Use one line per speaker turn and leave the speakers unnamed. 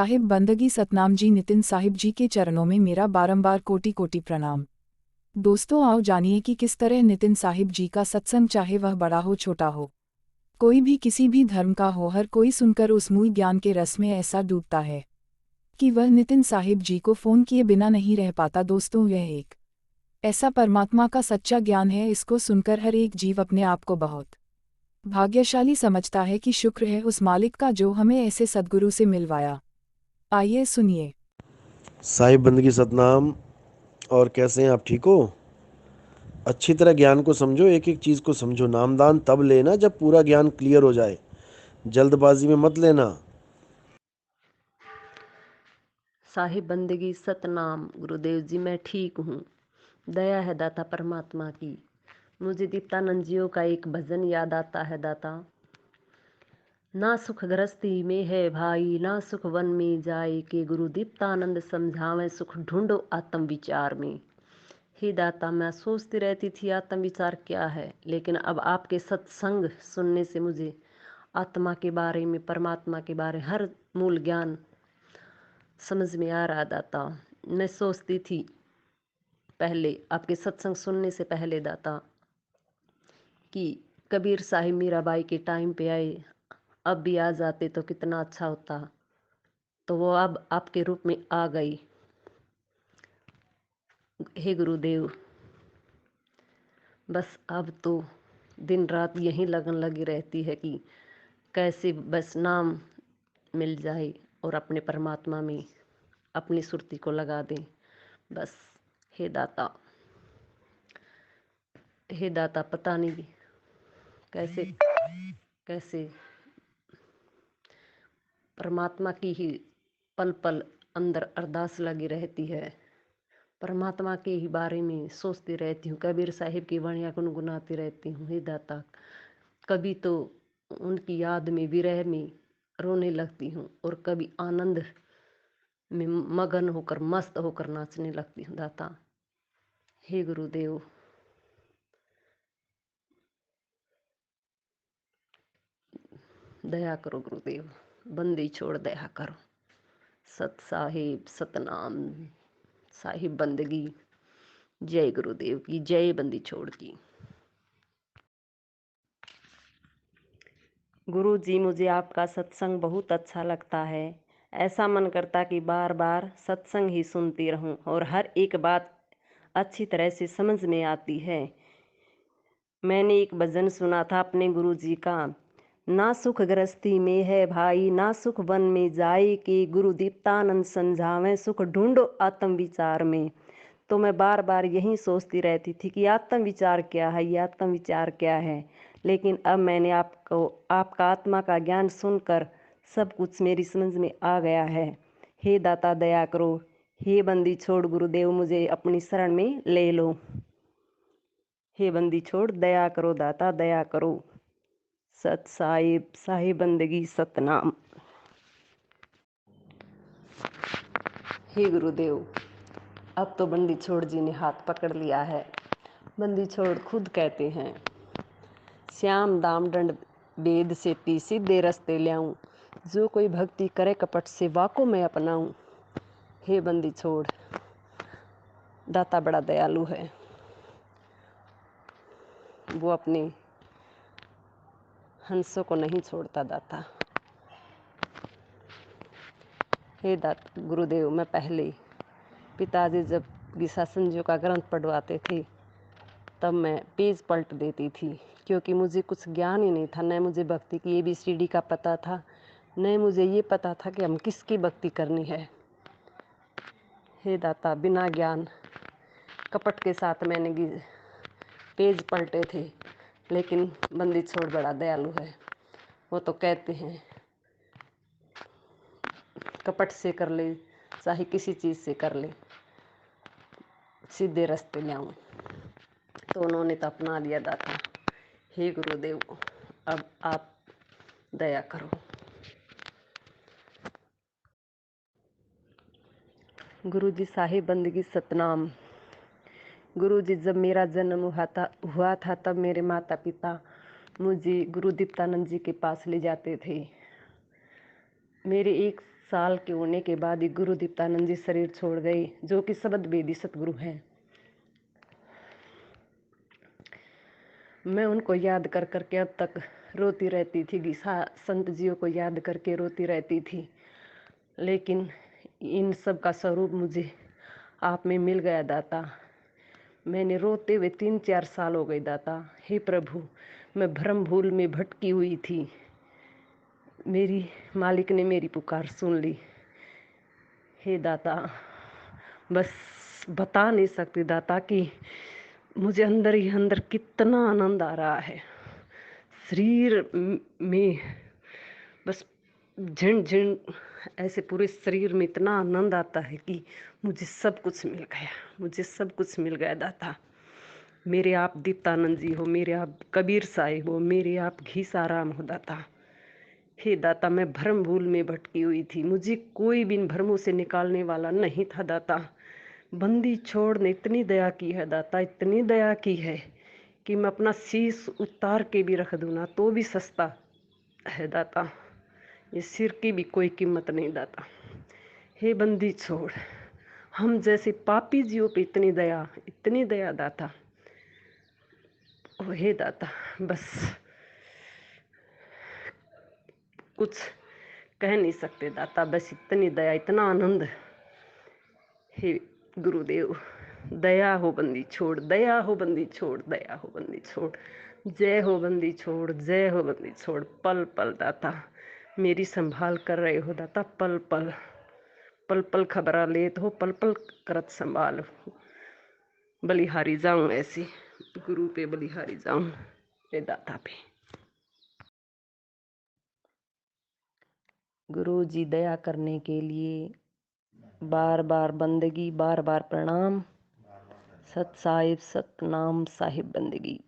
साहिब बंदगी सतनाम जी नितिन साहिब जी के चरणों में मेरा बारंबार कोटि कोटि प्रणाम। दोस्तों आओ जानिए कि किस तरह नितिन साहिब जी का सत्संग, चाहे वह बड़ा हो छोटा हो, कोई भी किसी भी धर्म का हो, हर कोई सुनकर उस मूल ज्ञान के रस में ऐसा डूबता है कि वह नितिन साहिब जी को फ़ोन किए बिना नहीं रह पाता। दोस्तों यह एक ऐसा परमात्मा का सच्चा ज्ञान है, इसको सुनकर हर एक जीव अपने आप को बहुत भाग्यशाली समझता है कि शुक्र है उस मालिक का जो हमें ऐसे सद्गुरु से मिलवाया। आइए सुनिए।
साहिब बंदगी सतनाम। और कैसे हैं आप? ठीक हो? अच्छी तरह ज्ञान को समझो, एक एक चीज़ को समझो। नामदान तब लेना जब पूरा ज्ञान क्लियर हो जाए, जल्दबाजी में मत लेना।
साहिब बंदगी सतनाम। गुरुदेव जी मैं ठीक हूँ, दया है दाता परमात्मा की। मुझे दीप्तानंद जियों का एक भजन याद आता है दाता। ना सुख गृहस्थी में है भाई, ना सुख वन में जाए, के गुरु दीप्तानंद समझावे सुख ढूंढो आत्म विचार में। हे दाता, मैं सोचती रहती थी आत्म विचार क्या है, लेकिन अब आपके सत्संग सुनने से मुझे आत्मा के बारे में, परमात्मा के बारे में हर मूल ज्ञान समझ में आ रहा दाता। मैं सोचती थी पहले, आपके सत्संग सुनने से पहले दाता, कि कबीर साहिब मीराबाई के टाइम पे आए, अब भी आ जाते तो कितना अच्छा होता। तो वो अब आपके रूप में आ गई। हे गुरुदेव, बस अब तो दिन रात यही लगन लगी रहती है कि कैसे बस नाम मिल जाए और अपने परमात्मा में अपनी सुरती को लगा दें बस। हे दाता, हे दाता, पता नहीं कैसे कैसे परमात्मा की ही पल पल अंदर अरदास लगी रहती है। परमात्मा के ही बारे में सोचती रहती हूँ, कबीर साहिब की वाणियाँ गुनगुनाती रहती हूँ। हे दाता, कभी तो उनकी याद में, विरह में रोने लगती हूँ और कभी आनंद में मगन होकर, मस्त होकर नाचने लगती हूँ दाता। हे गुरुदेव, दया करो गुरुदेव, बंदी छोड़ दया करो। सत साहिब सतनाम। साहिब बंदगी। जय गुरुदेव की जय, बंदी छोड़ की। गुरु जी, मुझे आपका सत्संग बहुत अच्छा लगता है। ऐसा मन करता कि बार बार सत्संग ही सुनती रहूं और हर एक बात अच्छी तरह से समझ में आती है। मैंने एक भजन सुना था अपने गुरु जी का, ना सुख गृहस्थी में है भाई, ना सुख वन में जाए, के गुरु दीप्तानंद समझावे सुख ढूंढो आत्म विचार में। तो मैं बार बार यही सोचती रहती थी कि आत्म विचार क्या है, ये आत्म विचार क्या है। लेकिन अब मैंने आपका आत्मा का ज्ञान सुनकर सब कुछ मेरी समझ में आ गया है। हे दाता दया करो, हे बंदी छोड़ गुरुदेव, मुझे अपनी शरण में ले लो। हे बंदी छोड़ दया करो दाता, दया करो। सत साहिब, साहिब बंदगी सतनाम। हे गुरुदेव, अब तो बंदी छोड़ जी ने हाथ पकड़ लिया है। बंदी छोड़ खुद कहते हैं, श्याम दाम दंड वेद से पी सीधे रस्ते ल्याऊं, जो कोई भक्ति करे कपट से वाको मैं अपनाऊं। हे बंदी छोड़, दाता बड़ा दयालु है, वो अपने हंसों को नहीं छोड़ता दाता। हे दाता गुरुदेव, मैं पहले पिताजी जब गीसा संजू का ग्रंथ पढ़वाते थे तब मैं पेज पलट देती थी, क्योंकि मुझे कुछ ज्ञान ही नहीं था। न मुझे भक्ति की ABCD का पता था, न मुझे ये पता था कि हम किसकी भक्ति करनी है। हे दाता, बिना ज्ञान कपट के साथ मैंने पेज पलटे थे। लेकिन बंदी छोड़ बड़ा दयालु है, वो तो कहते हैं कपट से कर ले चाहे किसी चीज़ से कर ले, सीधे रास्ते ले आऊं। तो उन्होंने तो अपना लिया दाता। हे गुरुदेव, अब आप दया करो। गुरु जी, साहिब बंदगी सतनाम। गुरु जी, जब मेरा जन्म हुआ था तब मेरे माता पिता मुझे गुरु दीप्तानंद जी के पास ले जाते थे। मेरे 1 साल के होने के बाद ही गुरु दीप्तानंद जी शरीर छोड़ गए, जो कि शब्द वेदी सतगुरु हैं। मैं उनको याद कर करके अब तक रोती रहती थी, संत जियों को याद करके रोती रहती थी। लेकिन इन सब का स्वरूप मुझे आप में मिल गया दाता। मैंने रोते हुए 3-4 साल हो गए दाता। हे प्रभु, मैं भ्रम भूल में भटकी हुई थी, मेरी मालिक ने मेरी पुकार सुन ली। हे दाता, बस बता नहीं सकती दाता कि मुझे अंदर ही अंदर कितना आनंद आ रहा है। शरीर में बस झिन झिन ऐसे पूरे शरीर में इतना आनंद आता है कि मुझे सब कुछ मिल गया, मुझे सब कुछ मिल गया दाता। मेरे आप दीप्तानंद जी हो, मेरे आप कबीर साहिब हो, मेरे आप घीसाराम हो दाता। हे दाता, मैं भ्रम भूल में भटकी हुई थी, मुझे कोई भी इन भ्रमों से निकालने वाला नहीं था दाता। बंदी छोड़ ने इतनी दया की है दाता, इतनी दया की है कि मैं अपना शीश उतार के भी रख दूँ ना तो भी सस्ता है दाता। ये सिर की भी कोई कीमत नहीं दाता। हे बंदी छोड़, हम जैसे पापी जीवों पे इतनी दया दाता। ओ हे दाता, बस कुछ कह नहीं सकते दाता, बस इतनी दया, इतना आनंद। हे गुरुदेव, दया हो बंदी छोड़, दया हो बंदी छोड़, दया हो बंदी छोड़, जय हो बंदी छोड़, जय हो बंदी छोड़। पल पल दाता मेरी संभाल कर रहे हो दाता, पल पल पल पल खबरा लेत हो, पल पल करत संभाल। बलिहारी जाऊं ऐसी, गुरु पे बलिहारी जाऊं, रे दाता पे। गुरु जी दया करने के लिए बार बार बंदगी, बार बार प्रणाम। सत साहिब, सतनाम साहिब बंदगी।